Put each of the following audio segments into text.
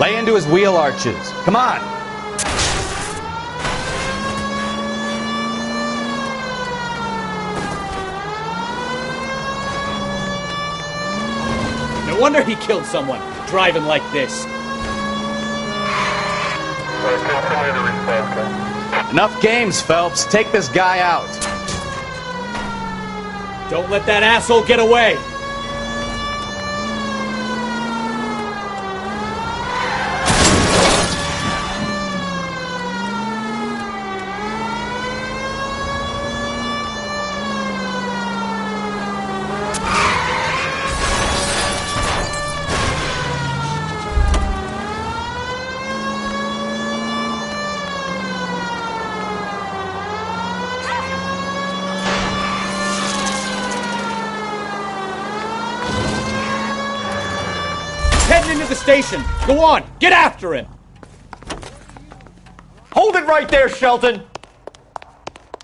Lay into his wheel arches. Come on. No wonder he killed someone, driving like this. Enough games, Phelps. Take this guy out. Don't let that asshole get away. Heading into the station. Go on, get after him. Hold it right there, Shelton.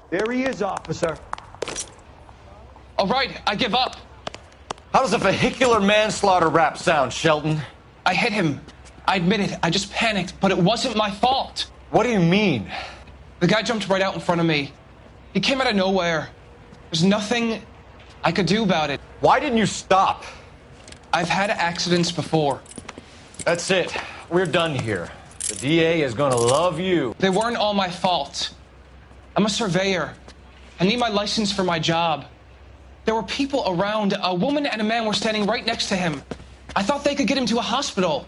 There he is, officer. All right, I give up. How does a vehicular manslaughter rap sound, Shelton? I hit him. I admit it. I just panicked, but it wasn't my fault. What do you mean? The guy jumped right out in front of me. He came out of nowhere. There's nothing I could do about it. Why didn't you stop? I've had accidents before. That's it. We're done here. The DA is gonna love you. They weren't all my fault. I'm a surveyor. I need my license for my job. There were people around. A woman and a man were standing right next to him. I thought they could get him to a hospital.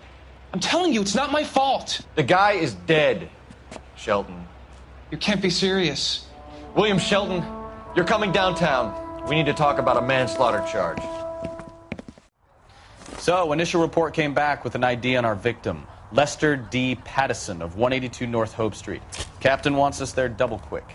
I'm telling you, it's not my fault. The guy is dead, Shelton. You can't be serious. William Shelton, you're coming downtown. We need to talk about a manslaughter charge. So, initial report came back with an ID on our victim, Lester D. Pattison of 182 North Hope Street. Captain wants us there double quick.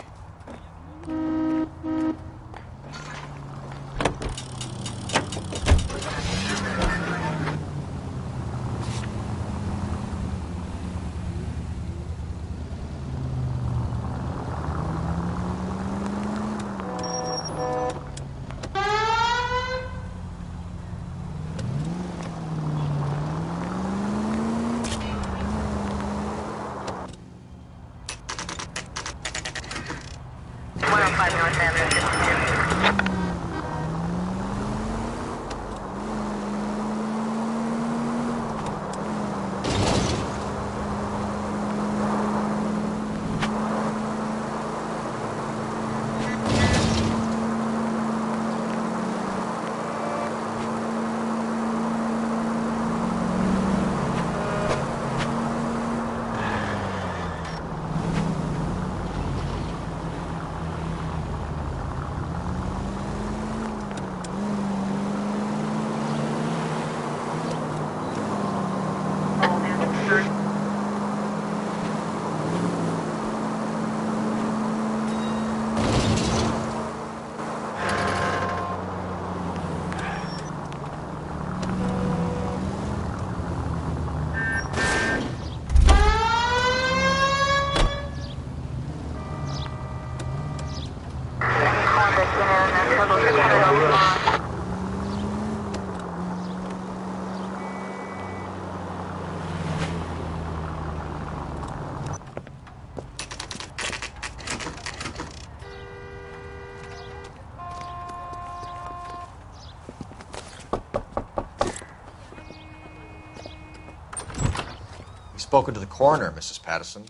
Spoken to the coroner, Mrs. Pattison.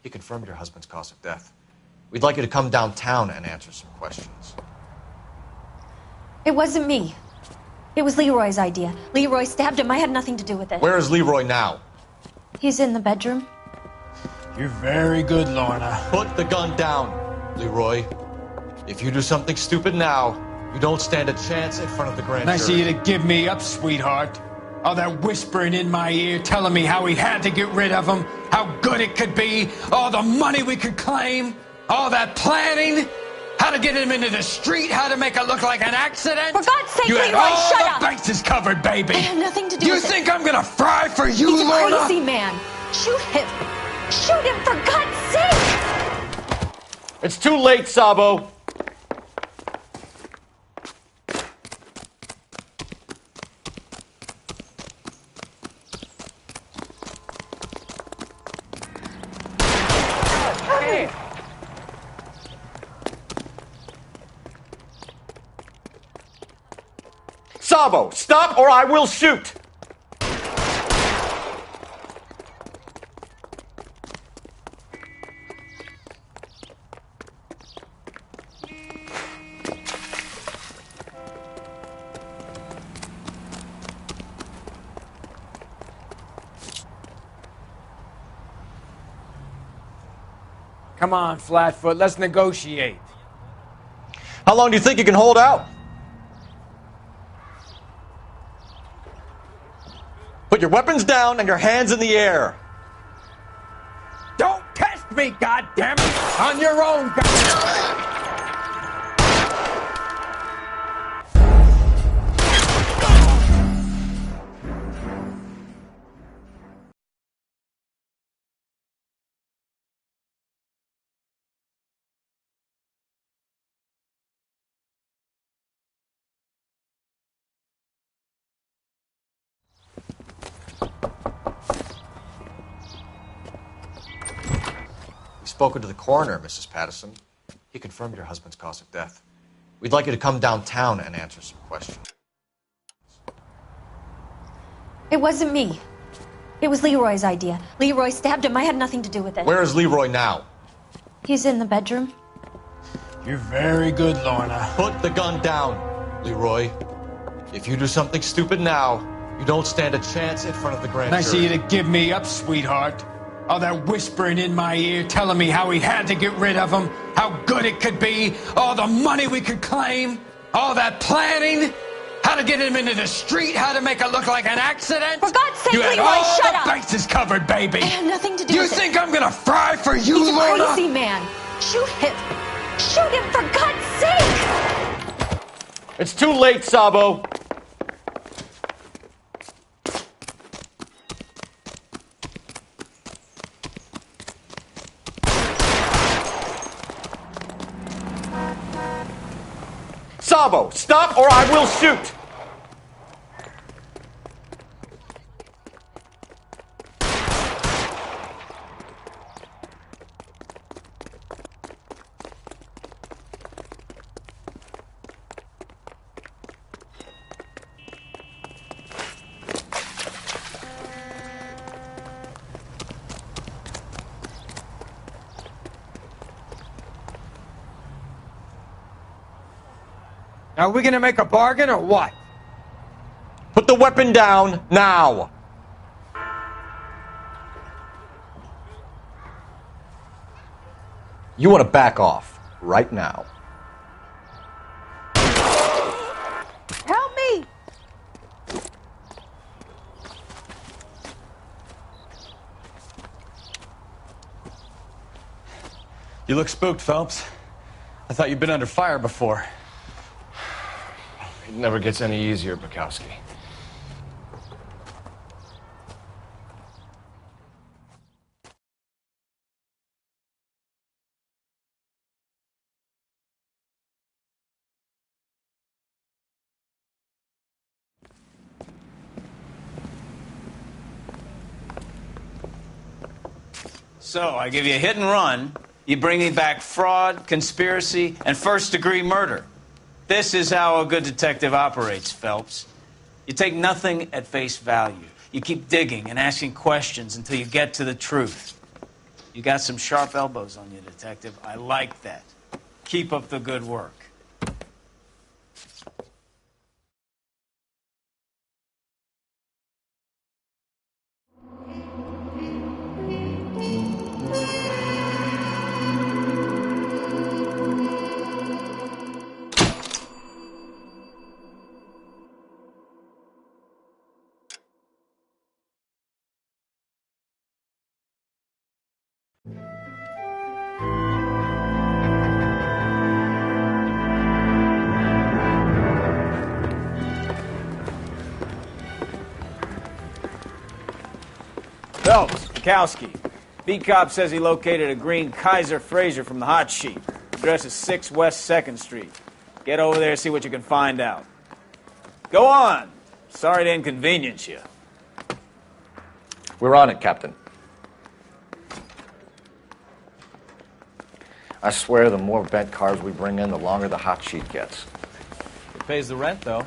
He confirmed your husband's cause of death. We'd like you to come downtown and answer some questions. It wasn't me. It was Leroy's idea. Leroy stabbed him. I had nothing to do with it. Where is Leroy now? He's in the bedroom. You're very good, Lorna. Put the gun down, Leroy. If you do something stupid now, you don't stand a chance in front of the grand jury. Nice of you to give me up, sweetheart. All that whispering in my ear telling me how we had to get rid of him, how good it could be, all the money we could claim, all that planning, how to get him into the street, how to make it look like an accident. For God's sake, you Leroy, had all shut the up! bases covered, baby. I had nothing to do You with it. think I'm gonna fry for you, He's a Lorna? crazy man. Shoot him. Shoot him, for God's sake! It's too late, Sabo. Sabo, stop or I will shoot! Come on, Flatfoot, let's negotiate. How long do you think you can hold out? Put your weapons down and your hands in the air. Don't test me, goddammit! On your own, goddammit! We've spoken to the coroner, Mrs. Patterson. He confirmed your husband's cause of death. We'd like you to come downtown and answer some questions. It wasn't me. It was Leroy's idea. Leroy stabbed him. I had nothing to do with it. Where is Leroy now? He's in the bedroom. You're very good, Lorna. Put the gun down, Leroy. If you do something stupid now, you don't stand a chance in front of the grand Nice of jury. you to give me up, sweetheart. All that whispering in my ear, telling me how he had to get rid of him, how good it could be, all the money we could claim, all that planning, how to get him into the street, how to make it look like an accident. For God's sake, you had Leroy, all shut the up. bases covered, baby. I had nothing to do You with it. think I'm gonna fry for you, He's a Lorna? crazy man. Shoot him. Shoot him, for God's sake. It's too late, Sabo. Sabo, stop or I will shoot! Now, are we gonna make a bargain or what? Put the weapon down now! You want to back off right now. Help me. You look spooked, Phelps. I thought you'd been under fire before. It never gets any easier, Bukowski. So, I give you a hit and run. You bring me back fraud, conspiracy, and first-degree murder. This is how a good detective operates, Phelps. You take nothing at face value. You keep digging and asking questions until you get to the truth. You got some sharp elbows on you, detective. I like that. Keep up the good work. Phelps, Bukowski. Beat cop says he located a green Kaiser Fraser from the hot sheet. Address is 6 West 2nd Street. Get over there, see what you can find out. Go on. Sorry to inconvenience you. We're on it, Captain. I swear the more bent cars we bring in, the longer the hot sheet gets. It pays the rent, though.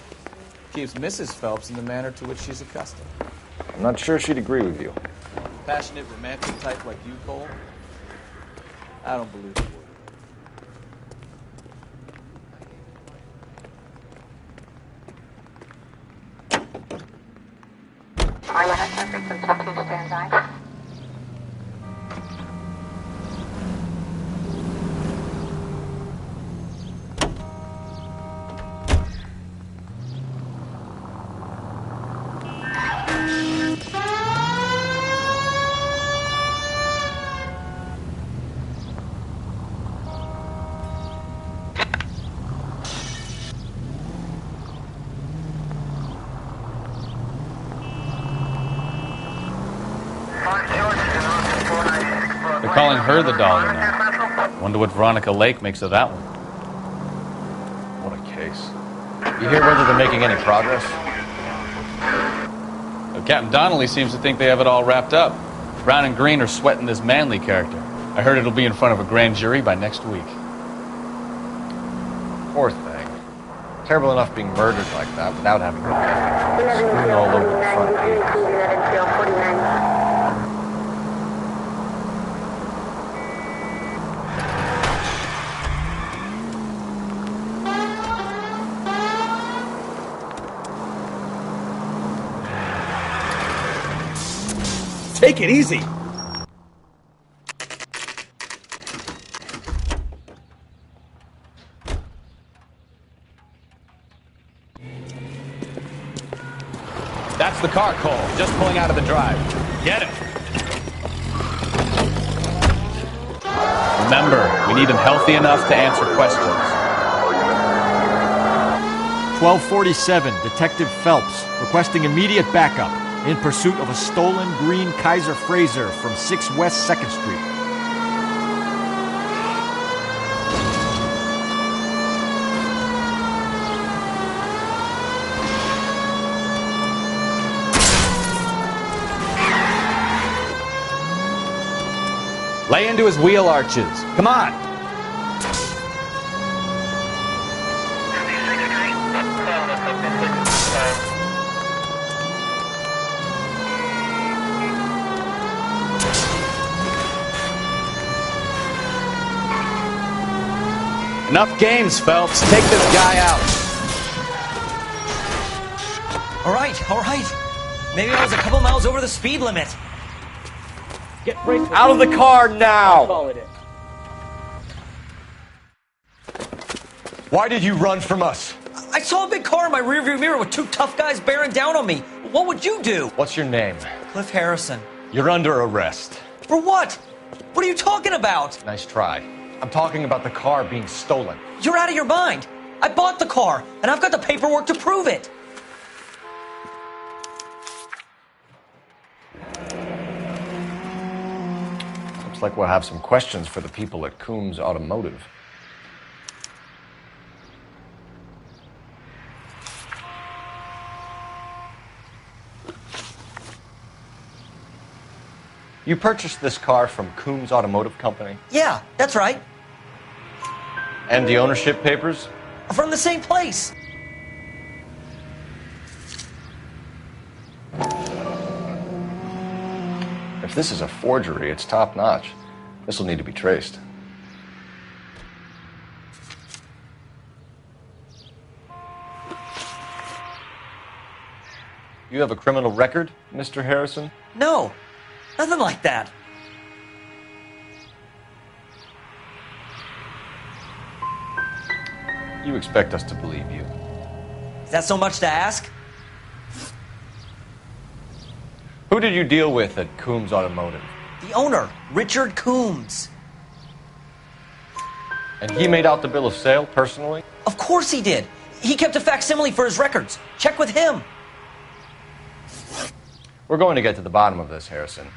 keeps Mrs. Phelps in the manner to which she's accustomed. I'm not sure she'd agree with you. Passionate, romantic type like you, Cole? I don't believe it would. They're calling her the Dollar now. Wonder what Veronica Lake makes of that one. What a case. You hear whether they're making any progress? Well, Captain Donnelly seems to think they have it all wrapped up. Brown and Green are sweating this Manley character. I heard it'll be in front of a grand jury by next week. Poor thing. Terrible enough being murdered like that without having to screwing all over the front page. Take it easy. That's the car, Cole. Just pulling out of the drive. Get him. Remember, we need him healthy enough to answer questions. 1247, Detective Phelps, requesting immediate backup in pursuit of a stolen green Kaiser Frazer from 6 West 2nd Street. Lay into his wheel arches. Come on. Enough games, Phelps. Take this guy out. All right. Maybe I was a couple miles over the speed limit. Get brakes. Out of the car now! Call it in. Why did you run from us? I saw a big car in my rearview mirror with 2 tough guys bearing down on me. What would you do? What's your name? Cliff Harrison. You're under arrest. For what? What are you talking about? Nice try. I'm talking about the car being stolen. You're out of your mind. I bought the car, and I've got the paperwork to prove it. Looks like we'll have some questions for the people at Coombs Automotive. You purchased this car from Coombs Automotive Company? Yeah, that's right. And the ownership papers? From the same place. If this is a forgery, it's top-notch. This will need to be traced. You have a criminal record, Mr. Harrison? No, nothing like that. You expect us to believe you. Is that so much to ask? Who did you deal with at Coombs Automotive? The owner, Richard Coombs. And he made out the bill of sale personally? Of course he did. He kept a facsimile for his records. Check with him. We're going to get to the bottom of this, Harrison.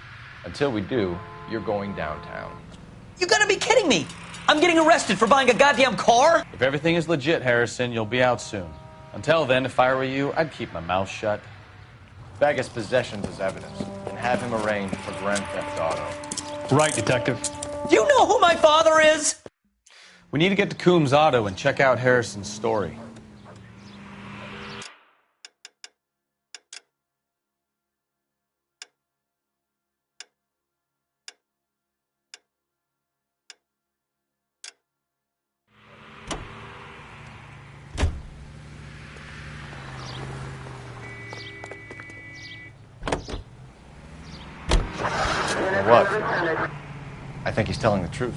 Until we do, you're going downtown. You gotta be kidding me. I'm getting arrested for buying a goddamn car? If everything is legit, Harrison, you'll be out soon. Until then, if I were you, I'd keep my mouth shut. Bag his possessions as evidence and have him arraigned for grand theft auto. Right, Detective. Do you know who my father is? We need to get to Coombs Auto and check out Harrison's story. what? I think he's telling the truth.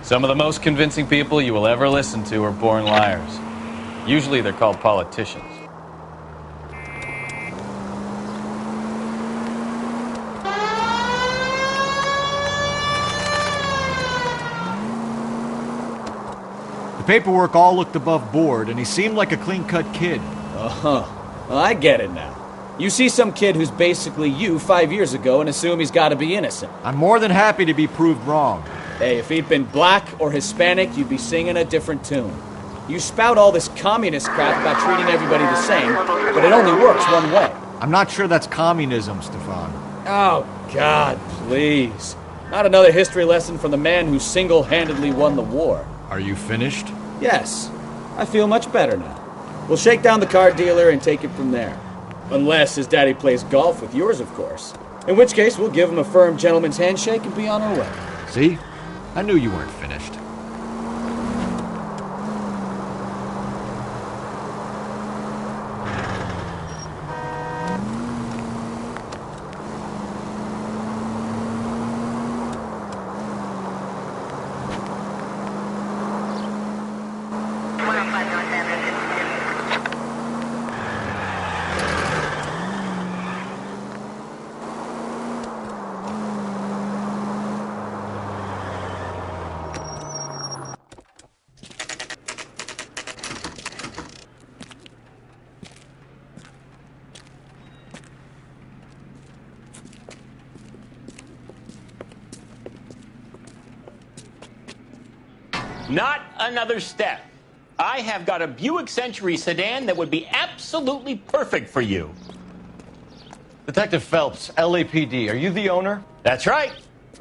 Some of the most convincing people you will ever listen to are born liars. Usually they're called politicians. The paperwork all looked above board, and he seemed like a clean-cut kid. Uh-huh. Well, I get it now. You see some kid who's basically you 5 years ago and assume he's got to be innocent. I'm more than happy to be proved wrong. Hey, if he'd been black or Hispanic, you'd be singing a different tune. You spout all this communist crap about treating everybody the same, but it only works one way. I'm not sure that's communism, Stefan. Oh, God, please. Not another history lesson from the man who single-handedly won the war. Are you finished? Yes. I feel much better now. We'll shake down the car dealer and take it from there. Unless his daddy plays golf with yours, of course. In which case, we'll give him a firm gentleman's handshake and be on our way. See? I knew you weren't finished. Not another step. I have got a Buick Century sedan that would be absolutely perfect for you. Detective Phelps, LAPD, are you the owner? That's right.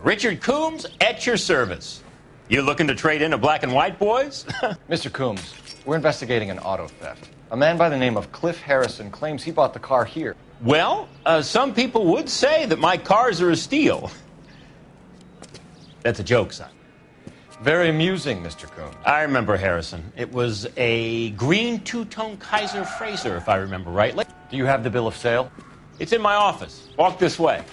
Richard Coombs at your service. You looking to trade in a black and white, boys? Mr. Coombs, we're investigating an auto theft. A man by the name of Cliff Harrison claims he bought the car here. Well, some people would say that my cars are a steal. That's a joke, son. Very amusing, Mr. Coombs. I remember Harrison. It was a green two-tone Kaiser Frazer, if I remember rightly. Do you have the bill of sale? It's in my office. Walk this way.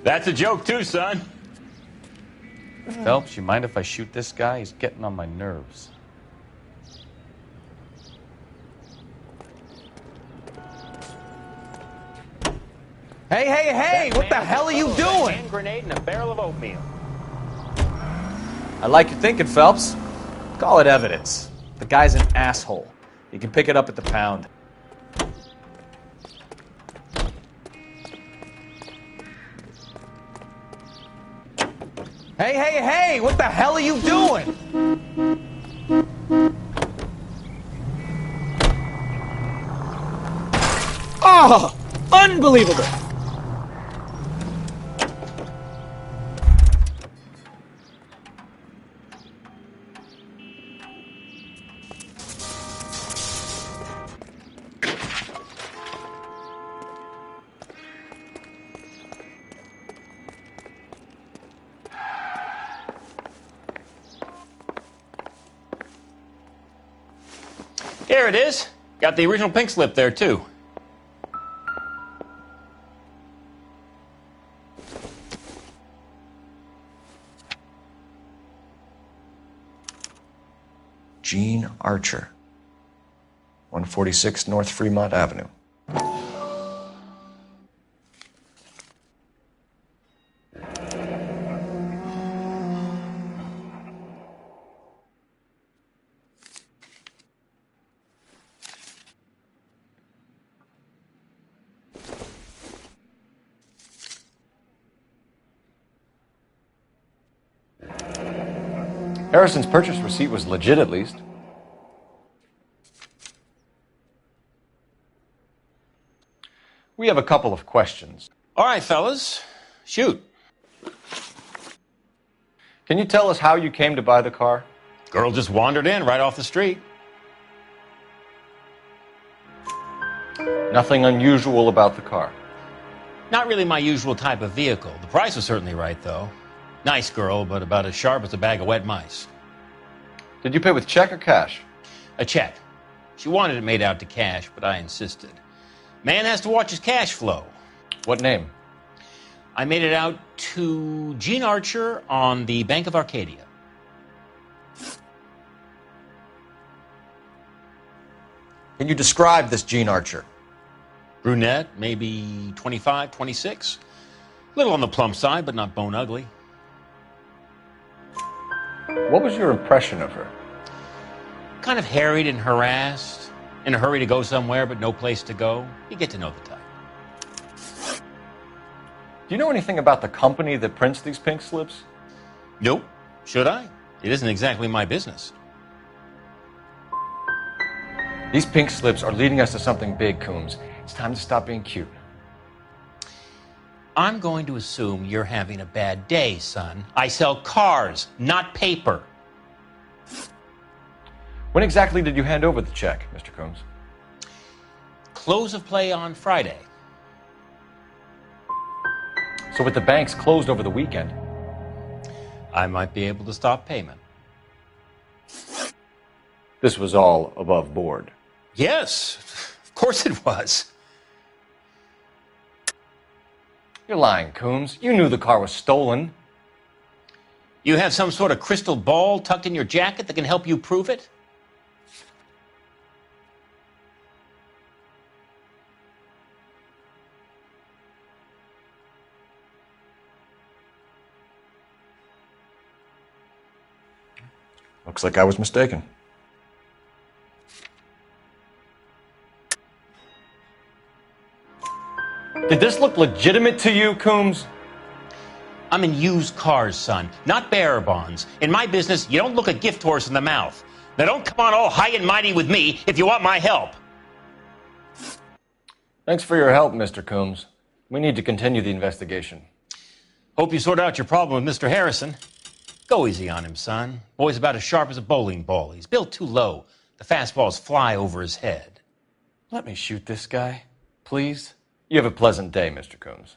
That's a joke, too, son. Phelps, you mind if I shoot this guy? He's getting on my nerves. Hey, what the hell are you doing? A hand grenade and a barrel of oatmeal. I like your thinking, Phelps. Call it evidence. The guy's an asshole. You can pick it up at the pound. Hey, what the hell are you doing? Oh, unbelievable. Here it is. Got the original pink slip there, too. Gene Archer, 146 North Fremont Avenue. Harrison's purchase receipt was legit, at least. We have a couple of questions. All right, fellas. Shoot. Can you tell us how you came to buy the car? Girl just wandered in right off the street. Nothing unusual about the car. Not really my usual type of vehicle. The price was certainly right, though. Nice girl, but about as sharp as a bag of wet mice. Did you pay with check or cash? A check. She wanted it made out to cash, but I insisted. Man has to watch his cash flow. What name? I made it out to Gene Archer on the Bank of Arcadia. Can you describe this Gene Archer? Brunette, maybe 25, 26. A little on the plump side, but not bone ugly. What was your impression of her? Kind of harried and harassed, in a hurry to go somewhere, but no place to go. You get to know the type. Do you know anything about the company that prints these pink slips? Nope. Should I? It isn't exactly my business. These pink slips are leading us to something big, Coombs. It's time to stop being cute. I'm going to assume you're having a bad day, son. I sell cars, not paper. When exactly did you hand over the check, Mr. Coombs? Close of play on Friday. So with the banks closed over the weekend, I might be able to stop payment. this was all above board. Yes, of course it was. You're lying, Coombs. You knew the car was stolen. You have some sort of crystal ball tucked in your jacket that can help you prove it? Looks like I was mistaken. Did this look legitimate to you, Coombs? I'm in used cars, son, not bearer bonds. In my business, you don't look a gift horse in the mouth. Now don't come on all high and mighty with me if you want my help. Thanks for your help, Mr. Coombs. We need to continue the investigation. Hope you sort out your problem with Mr. Harrison. Go easy on him, son. Boy's about as sharp as a bowling ball. He's built too low. The fastballs fly over his head. Let me shoot this guy, please. You have a pleasant day, Mr. Coombs.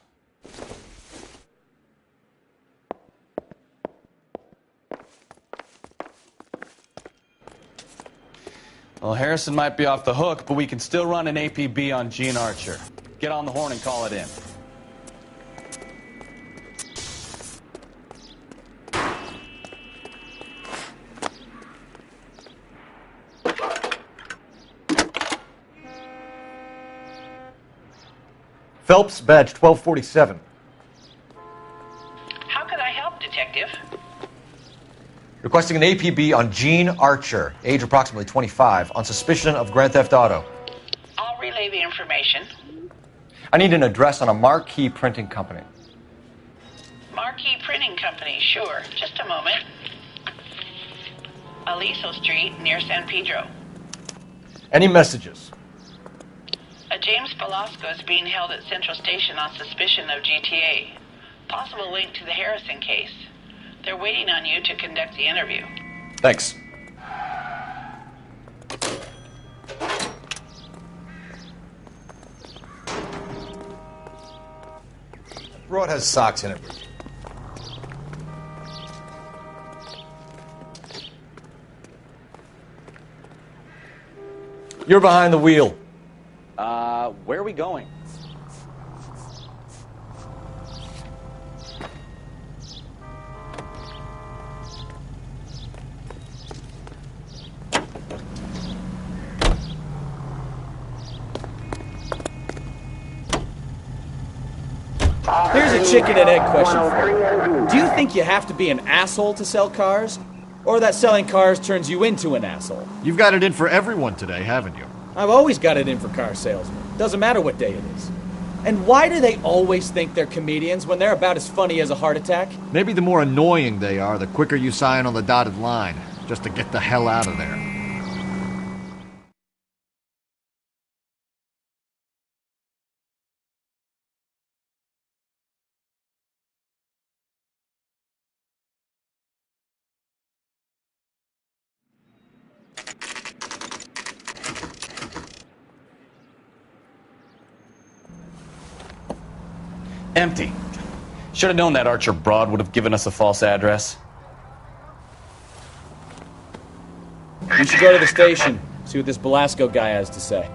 Well, Harrison might be off the hook, but we can still run an APB on Gene Archer. Get on the horn and call it in. Phelps, badge 1247. How can I help, Detective? Requesting an APB on Gene Archer, age approximately 25, on suspicion of grand theft auto. I'll relay the information. I need an address on a marquee printing company. Marquee Printing Company, sure. Just a moment. Aliso Street, near San Pedro. Any messages? A James Velasco is being held at Central Station on suspicion of GTA. Possible link to the Harrison case. They're waiting on you to conduct the interview. Thanks. Broad has socks in it. You're behind the wheel. Where are we going? Here's a chicken and egg question for you. Do you think you have to be an asshole to sell cars? Or that selling cars turns you into an asshole? You've got it in for everyone today, haven't you? I've always got it in for car salesmen. Doesn't matter what day it is. And why do they always think they're comedians when they're about as funny as a heart attack? Maybe the more annoying they are, the quicker you sign on the dotted line, just to get the hell out of there. Empty. Should have known that Archer broad would have given us a false address. You should go to the station. See what this Belasco guy has to say.